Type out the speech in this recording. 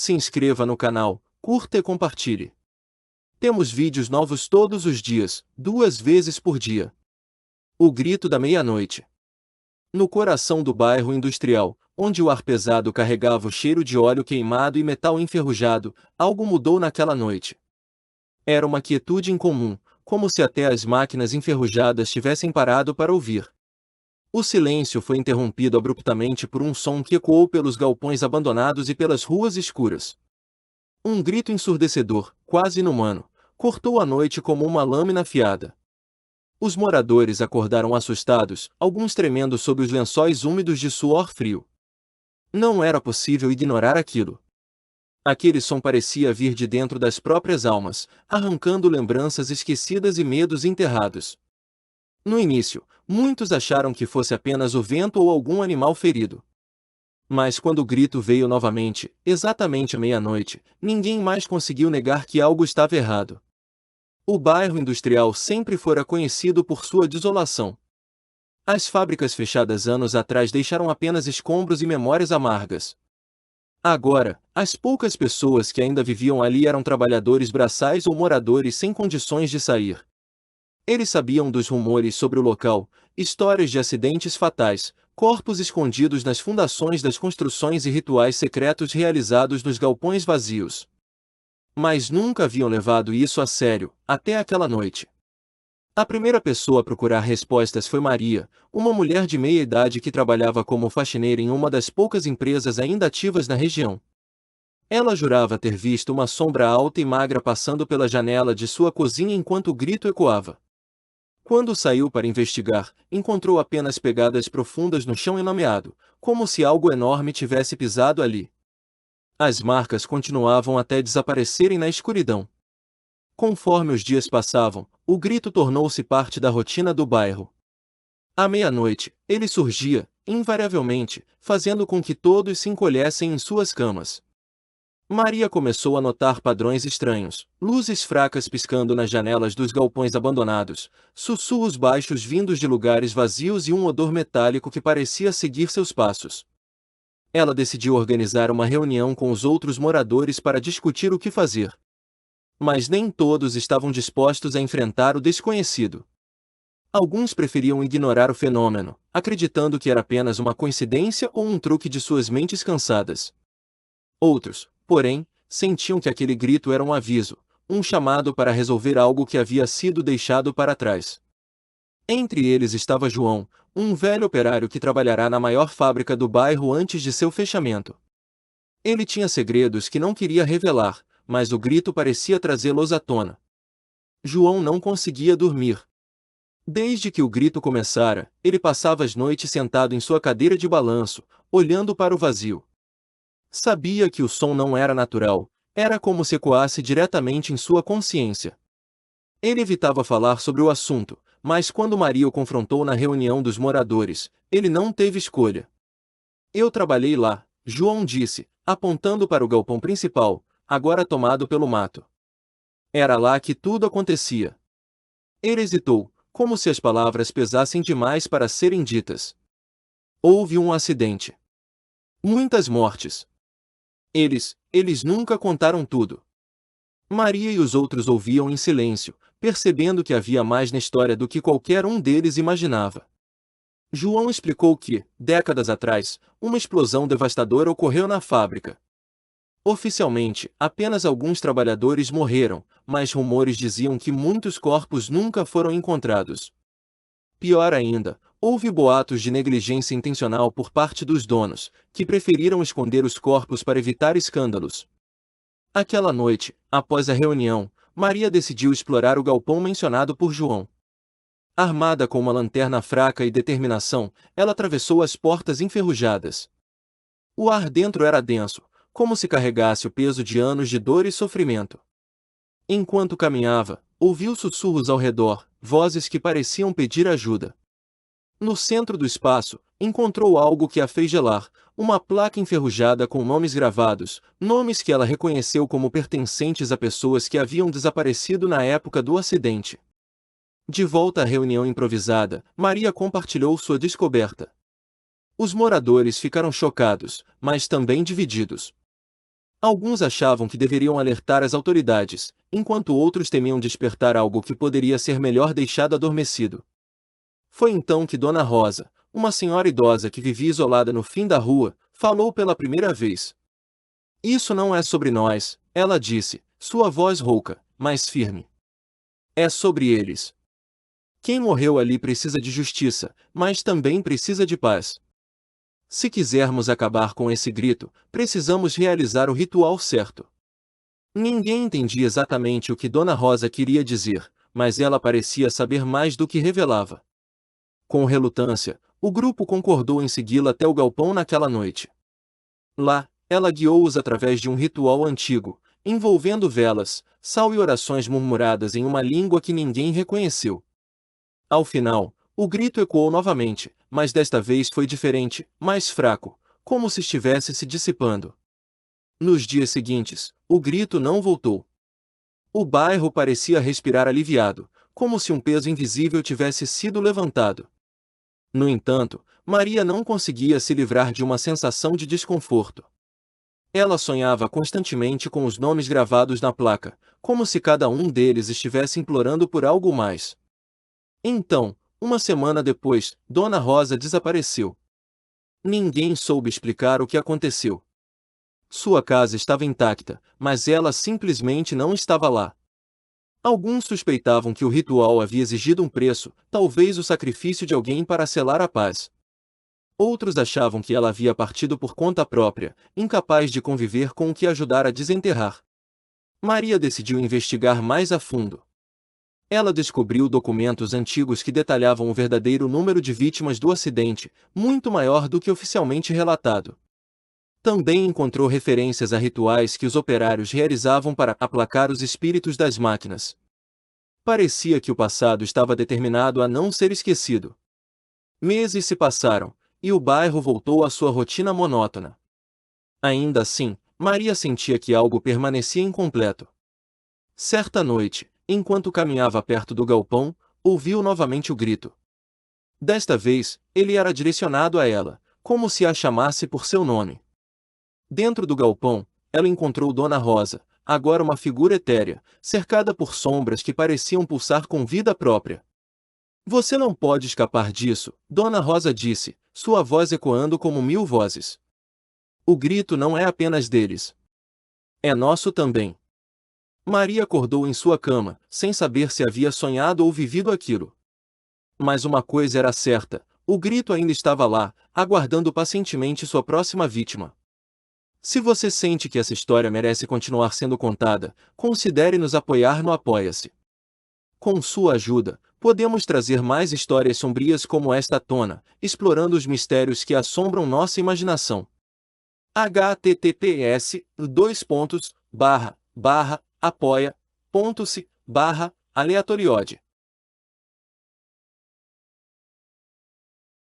se inscreva no canal, curta e compartilhe. Temos vídeos novos todos os dias, 2 vezes por dia. O grito da meia-noite. No coração do bairro industrial, onde o ar pesado carregava o cheiro de óleo queimado e metal enferrujado, algo mudou naquela noite. Era uma quietude incomum, como se até as máquinas enferrujadas tivessem parado para ouvir. O silêncio foi interrompido abruptamente por um som que ecoou pelos galpões abandonados e pelas ruas escuras. Um grito ensurdecedor, quase inumano, cortou a noite como uma lâmina afiada. Os moradores acordaram assustados, alguns tremendo sob os lençóis úmidos de suor frio. Não era possível ignorar aquilo. Aquele som parecia vir de dentro das próprias almas, arrancando lembranças esquecidas e medos enterrados. No início, muitos acharam que fosse apenas o vento ou algum animal ferido. Mas quando o grito veio novamente, exatamente à meia-noite, ninguém mais conseguiu negar que algo estava errado. O bairro industrial sempre fora conhecido por sua desolação. As fábricas fechadas anos atrás deixaram apenas escombros e memórias amargas. Agora, as poucas pessoas que ainda viviam ali eram trabalhadores braçais ou moradores sem condições de sair. Eles sabiam dos rumores sobre o local, histórias de acidentes fatais, corpos escondidos nas fundações das construções e rituais secretos realizados nos galpões vazios. Mas nunca haviam levado isso a sério, até aquela noite. A primeira pessoa a procurar respostas foi Maria, uma mulher de meia idade que trabalhava como faxineira em uma das poucas empresas ainda ativas na região. Ela jurava ter visto uma sombra alta e magra passando pela janela de sua cozinha enquanto o grito ecoava. Quando saiu para investigar, encontrou apenas pegadas profundas no chão enlameado, como se algo enorme tivesse pisado ali. As marcas continuavam até desaparecerem na escuridão. Conforme os dias passavam, o grito tornou-se parte da rotina do bairro. À meia-noite, ele surgia, invariavelmente, fazendo com que todos se encolhessem em suas camas. Maria começou a notar padrões estranhos, luzes fracas piscando nas janelas dos galpões abandonados, sussurros baixos vindos de lugares vazios e um odor metálico que parecia seguir seus passos. Ela decidiu organizar uma reunião com os outros moradores para discutir o que fazer. Mas nem todos estavam dispostos a enfrentar o desconhecido. Alguns preferiam ignorar o fenômeno, acreditando que era apenas uma coincidência ou um truque de suas mentes cansadas. Outros, porém, sentiam que aquele grito era um aviso, um chamado para resolver algo que havia sido deixado para trás. Entre eles estava João, um velho operário que trabalhará na maior fábrica do bairro antes de seu fechamento. Ele tinha segredos que não queria revelar, mas o grito parecia trazê-los à tona. João não conseguia dormir. Desde que o grito começara, ele passava as noites sentado em sua cadeira de balanço, olhando para o vazio. Sabia que o som não era natural, era como se ecoasse diretamente em sua consciência. Ele evitava falar sobre o assunto, mas quando Maria o confrontou na reunião dos moradores, ele não teve escolha. Eu trabalhei lá, João disse, apontando para o galpão principal, agora tomado pelo mato. Era lá que tudo acontecia. Ele hesitou, como se as palavras pesassem demais para serem ditas. Houve um acidente. Muitas mortes. Eles nunca contaram tudo. Maria e os outros ouviam em silêncio, percebendo que havia mais na história do que qualquer um deles imaginava. João explicou que, décadas atrás, uma explosão devastadora ocorreu na fábrica. Oficialmente, apenas alguns trabalhadores morreram, mas rumores diziam que muitos corpos nunca foram encontrados. Pior ainda, houve boatos de negligência intencional por parte dos donos, que preferiram esconder os corpos para evitar escândalos. Aquela noite, após a reunião, Maria decidiu explorar o galpão mencionado por João. Armada com uma lanterna fraca e determinação, ela atravessou as portas enferrujadas. O ar dentro era denso, como se carregasse o peso de anos de dor e sofrimento. Enquanto caminhava, ouviu sussurros ao redor, vozes que pareciam pedir ajuda. No centro do espaço, encontrou algo que a fez gelar, uma placa enferrujada com nomes gravados, nomes que ela reconheceu como pertencentes a pessoas que haviam desaparecido na época do acidente. De volta à reunião improvisada, Maria compartilhou sua descoberta. Os moradores ficaram chocados, mas também divididos. Alguns achavam que deveriam alertar as autoridades, enquanto outros temiam despertar algo que poderia ser melhor deixado adormecido. Foi então que Dona Rosa, uma senhora idosa que vivia isolada no fim da rua, falou pela primeira vez. Isso não é sobre nós, ela disse, sua voz rouca, mas firme. É sobre eles. Quem morreu ali precisa de justiça, mas também precisa de paz. Se quisermos acabar com esse grito, precisamos realizar o ritual certo. Ninguém entendia exatamente o que Dona Rosa queria dizer, mas ela parecia saber mais do que revelava. Com relutância, o grupo concordou em segui-la até o galpão naquela noite. Lá, ela guiou-os através de um ritual antigo, envolvendo velas, sal e orações murmuradas em uma língua que ninguém reconheceu. Ao final, o grito ecoou novamente, mas desta vez foi diferente, mais fraco, como se estivesse se dissipando. Nos dias seguintes, o grito não voltou. O bairro parecia respirar aliviado, como se um peso invisível tivesse sido levantado. No entanto, Maria não conseguia se livrar de uma sensação de desconforto. Ela sonhava constantemente com os nomes gravados na placa, como se cada um deles estivesse implorando por algo mais. Então, uma semana depois, Dona Rosa desapareceu. Ninguém soube explicar o que aconteceu. Sua casa estava intacta, mas ela simplesmente não estava lá. Alguns suspeitavam que o ritual havia exigido um preço, talvez o sacrifício de alguém para selar a paz. Outros achavam que ela havia partido por conta própria, incapaz de conviver com o que ajudara a desenterrar. Maria decidiu investigar mais a fundo. Ela descobriu documentos antigos que detalhavam o verdadeiro número de vítimas do acidente, muito maior do que oficialmente relatado. Também encontrou referências a rituais que os operários realizavam para aplacar os espíritos das máquinas. Parecia que o passado estava determinado a não ser esquecido. Meses se passaram, e o bairro voltou à sua rotina monótona. Ainda assim, Maria sentia que algo permanecia incompleto. Certa noite, enquanto caminhava perto do galpão, ouviu novamente o grito. Desta vez, ele era direcionado a ela, como se a chamasse por seu nome. Dentro do galpão, ela encontrou Dona Rosa, agora uma figura etérea, cercada por sombras que pareciam pulsar com vida própria. Você não pode escapar disso, Dona Rosa disse, sua voz ecoando como 1000 vozes. O grito não é apenas deles. É nosso também. Maria acordou em sua cama, sem saber se havia sonhado ou vivido aquilo. Mas uma coisa era certa, o grito ainda estava lá, aguardando pacientemente sua próxima vítima. Se você sente que essa história merece continuar sendo contada, considere nos apoiar no Apoia-se. Com sua ajuda, podemos trazer mais histórias sombrias como esta à tona, explorando os mistérios que assombram nossa imaginação. https://apoia.se/aleatoriode